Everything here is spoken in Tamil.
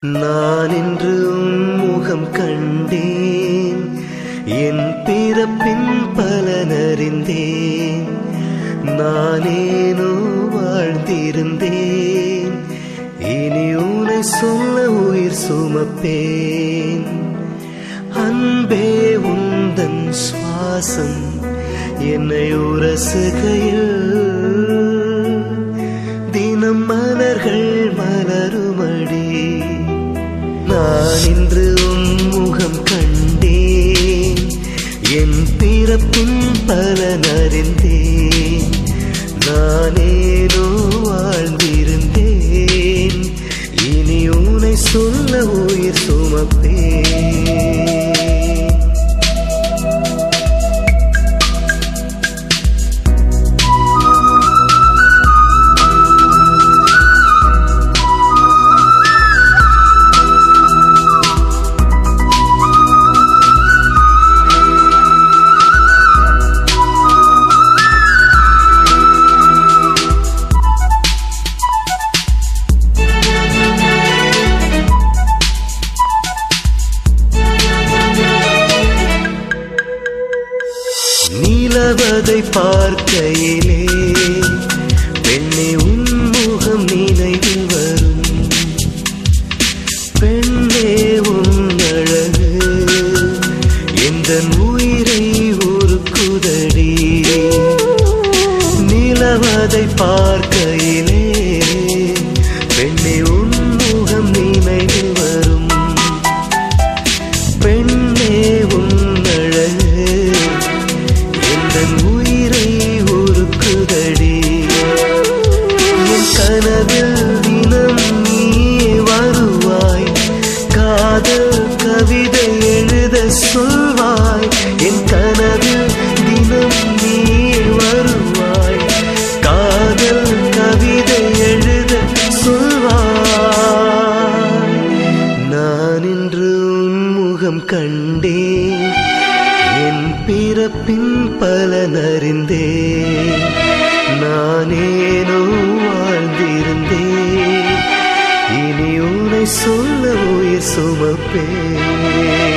நான் இன்று முகம் கண்டேன், என் பிறப்பின் பலனறிந்தேன். நானேனோ வாழ்ந்திருந்தேன், இனி உன்னை சொல்ல உயிர் சுமப்பேன். அன்பே உந்தன் சுவாசம் என்னை உரசுகையில், தினம் மலர்கள் மலருமடி. நான் இன்று முகம் கண்டேன், என் பிறப்பின் பலனறிந்தேன். நானேனோ வாழ்ந்திருந்தேன், இனி உன்னை சொல்ல உயிர் சுமப்பேன். நிலவதை பார்க்கையிலே பெண்ணே உன் முகம் நினைவில் வரும். பெண்ணே உன் அழகு எந்தன் உயிரை உருக்குதடி. நிலவதை பார்க்கையிலே பெண்ணே உன் முகம் நினைவில் வரும். பெண்ணே உன் அழகு என் உயிரை உருக்குதடி. என் கனவில் தினம் நீ வருவாய், காதல் கவிதை எழுத சொல்வாய். என் கனவில் தினம் நீ வருவாய், காதல் கவிதை எழுத சொல்வாய். நான் இன்று முகம் கண்டேன், என் பிறப்பின் பலனறிந்தேன். நானேனோ வாழ்ந்திருந்தேன், இனி உன்னை சொல்ல உயிர் சுமப்பேன்.